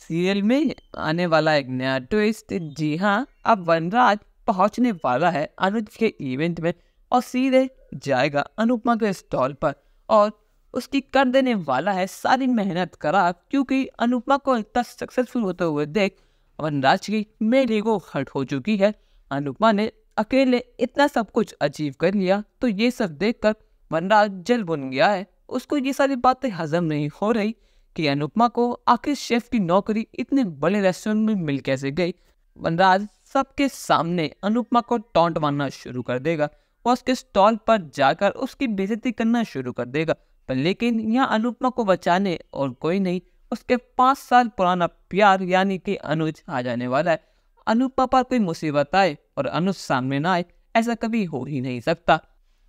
Serial में आने वाला एक नया ट्विस्ट। जी हाँ, अब वनराज पहुंचने वाला है अनुज के इवेंट में और सीधे जाएगा अनुपमा के स्टॉल पर और उसकी कर देने वाला है सारी मेहनत खराब, क्योंकि अनुपमा को इतना सक्सेसफुल होते हुए देख वनराज की मेल ईगो हर्ट हो चुकी है। अनुपमा ने अकेले इतना सब कुछ अचीव कर लिया, तो ये सब देखकर वनराज जल बुन गया है। उसको ये सारी बातें हजम नहीं हो रही कि अनुपमा को आखिर शेफ की नौकरी इतने बड़े रेस्टोरेंट में मिल कैसे गई। वनराज सबके सामने अनुपमा को टॉन्ट मारना शुरू कर देगा और उसके स्टॉल पर जाकर उसकी बेइज्जती करना शुरू कर देगा। पर लेकिन यहाँ अनुपमा को बचाने और कोई नहीं, उसके 5 साल पुराना प्यार यानी कि अनुज आ जाने वाला है। अनुपमा पर कोई मुसीबत आए और अनुज सामने ना आए, ऐसा कभी हो ही नहीं सकता।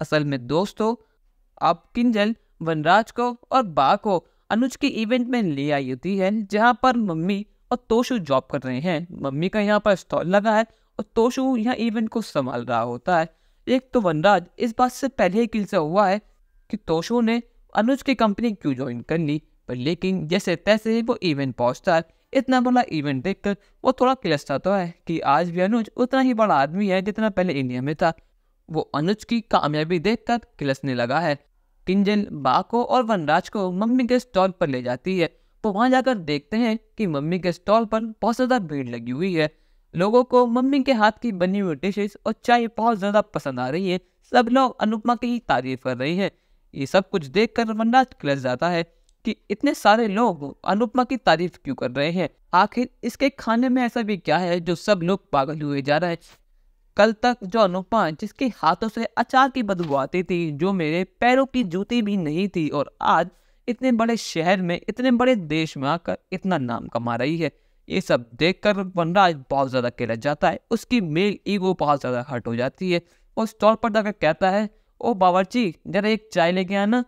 असल में दोस्तों, अब किंजल वनराज को और बा को अनुज के इवेंट में ले आई होती है, जहाँ पर मम्मी और तोशु जॉब कर रहे हैं। मम्मी का यहाँ पर स्टॉल लगा है और तोशु यहाँ इवेंट को संभाल रहा होता है। एक तो वनराज इस बात से पहले ही किल से हुआ है कि तोशु ने अनुज की कंपनी क्यों ज्वाइन कर ली, पर लेकिन जैसे तैसे वो इवेंट पहुंचता है। इतना बड़ा इवेंट देखकर वो थोड़ा किलसता तो है कि आज भी अनुज उतना ही बड़ा आदमी है जितना पहले इंडिया में था। वो अनुज की कामयाबी देखकर किलसने लगा है। किंजल बा को और वनराज को मम्मी के स्टॉल पर ले जाती है। तो वहां जाकर देखते हैं कि मम्मी के स्टॉल पर बहुत ज्यादा भीड़ लगी हुई है। लोगों को मम्मी के हाथ की बनी हुई डिशेस और चाय बहुत ज्यादा पसंद आ रही है। सब लोग अनुपमा की ही तारीफ कर रही है। ये सब कुछ देखकर वनराज किलस जाता है कि इतने सारे लोग अनुपमा की तारीफ क्यों कर रहे हैं। आखिर इसके खाने में ऐसा भी क्या है जो सब लोग पागल हुए जा रहे हैं। कल तक जो अनुपमा जिसके हाथों से अचार की बदबू आती थी, जो मेरे पैरों की जूती भी नहीं थी, और आज इतने बड़े शहर में इतने बड़े देश में आकर इतना नाम कमा रही है। ये सब देखकर वनराज बहुत ज्यादा किलस जाता है। उसकी मेल ईगो बहुत ज्यादा हर्ट हो जाती है और स्टॉल पर जाकर कहता है, ओ बावर्ची जरा एक चाय लेके आना।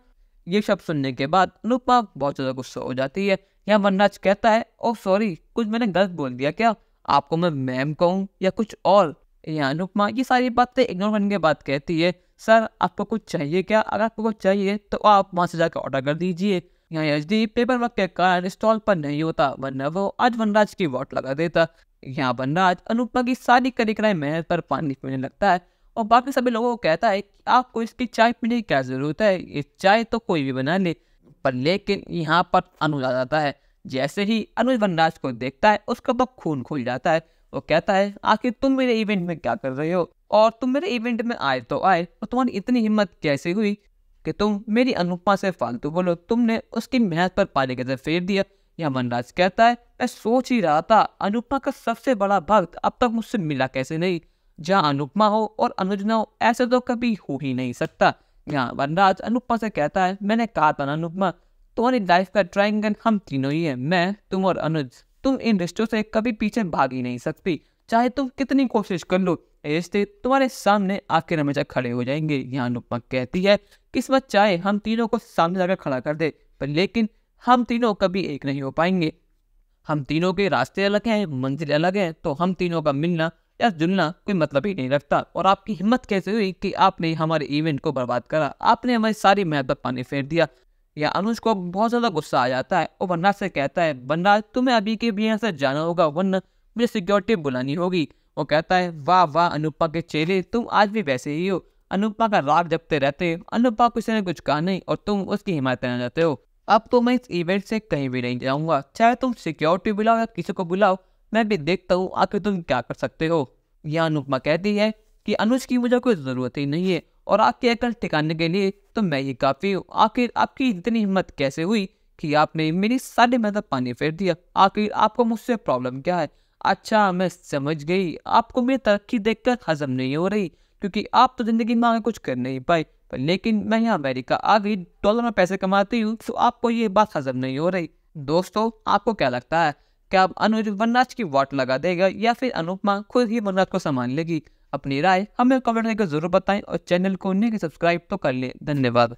ये सब सुनने के बाद अनुपमा बहुत ज्यादा गुस्सा हो जाती है। यहाँ वनराज कहता है, ओ सॉरी, कुछ मैंने गलत बोल दिया क्या? आपको मैं मैम कहूँ या कुछ और? यहाँ अनुपमा ये सारी बातें इग्नोर करने के बाद कहती है, सर आपको कुछ चाहिए क्या? अगर आपको कुछ चाहिए तो आप वहाँ से जाकर ऑर्डर कर दीजिए। यहाँ एचडी पेपर वर्क के कारण स्टॉल पर नहीं होता, वरना वो आज वनराज की वोट लगा देता। यहाँ वनराज अनुपमा की सारी करी कराई मेहनत पर पानी पीने लगता है और बाकी सभी लोगों को कहता है कि आपको इसकी चाय पीने की क्या जरूरत है, ये चाय तो कोई भी बना ले। पर लेकिन यहाँ पर अनुज आ जाता है। जैसे ही अनुज वनराज को देखता है उसका तो खून खुल जाता है। वो कहता है, आखिर तुम मेरे इवेंट में क्या कर रहे हो, और तुम मेरे इवेंट में आए तो आए, और तुम्हारी इतनी हिम्मत कैसे हुई कि तुम मेरी अनुपमा से फालतू बोलो? तुमने उसकी मेहनत पर पानी कैसे फेर दिया? यहाँ वनराज कहता है, मैं सोच ही रहा था अनुपमा का सबसे बड़ा भक्त अब तक मुझसे मिला कैसे नहीं। जहाँ अनुपमा हो और अनुज ना हो, ऐसे तो कभी हो ही नहीं सकता। यहाँ वनराज अनुपमा से कहता है, मैंने कहा था ना अनुपमा, तुम्हारी लाइफ का ट्रायंगल हम तीनों ही है, मैं, तुम और अनुज। तुम इन रिश्तों से कभी पीछे भाग ही नहीं सकती, चाहे तुम कितनी कोशिश कर लो। ये रिश्ते तुम्हारे सामने आके हमेशा खड़े हो जाएंगे। यहाँ अनुपमा कहती है, किस्मत चाहे हम तीनों को सामने जाकर खड़ा कर दे, पर लेकिन हम तीनों कभी एक नहीं हो पाएंगे। हम तीनों के रास्ते अलग हैं, मंजिल अलग है, तो हम तीनों का मिलना या जुलना कोई मतलब ही नहीं रखता। और आपकी हिम्मत कैसे हुई कि आपने हमारे इवेंट को बर्बाद करा? आपने हमारी सारी मेहनत पर पानी फेर दिया। या अनुज को बहुत ज्यादा गुस्सा आ जाता है और वनराज से कहता है, वनराज तुम्हें अभी के भी यहाँ से जाना होगा, वरना मुझे सिक्योरिटी बुलानी होगी। वो कहता है, वाह वाह अनुपमा के चेहरे, तुम आज भी वैसे ही हो। अनुपमा का राग जपते रहते हो। अनुपमा को किसी ने कुछ कहा नहीं और तुम उसकी हिमायत करना चाहते हो। अब तो मैं इस इवेंट से कहीं भी नहीं जाऊंगा, चाहे तुम सिक्योरिटी बुलाओ या किसी को बुलाओ, मैं भी देखता हूँ आखिर तुम क्या कर सकते हो। यह अनुपमा कहती है कि अनुज की मुझे कोई जरूरत ही नहीं है, और आपके अकल ठिकाने के लिए तो मैं ही काफी हूँ। आखिर आपकी इतनी हिम्मत कैसे हुई कि आपने मेरी सारी मेहनत पानी फेर दिया? आखिर आपको मुझसे प्रॉब्लम क्या है? अच्छा मैं समझ गई, आपको मेरी तरक्की देखकर हजम नहीं हो रही, क्योंकि आप तो जिंदगी में आगे कुछ कर नहीं पाए, पर लेकिन मैं यहाँ अमेरिका आ गई, डॉलर में पैसे कमाती हूँ, तो आपको ये बात हजम नहीं हो रही। दोस्तों आपको क्या लगता है, क्या अब अनुज वनराज की वोट लगा देगा या फिर अनुपमा खुद ही वनराज को संभाल लेगी? अपनी राय हमें कमेंट करके जरूर बताएं और चैनल को नहीं सब्सक्राइब तो कर ले। धन्यवाद।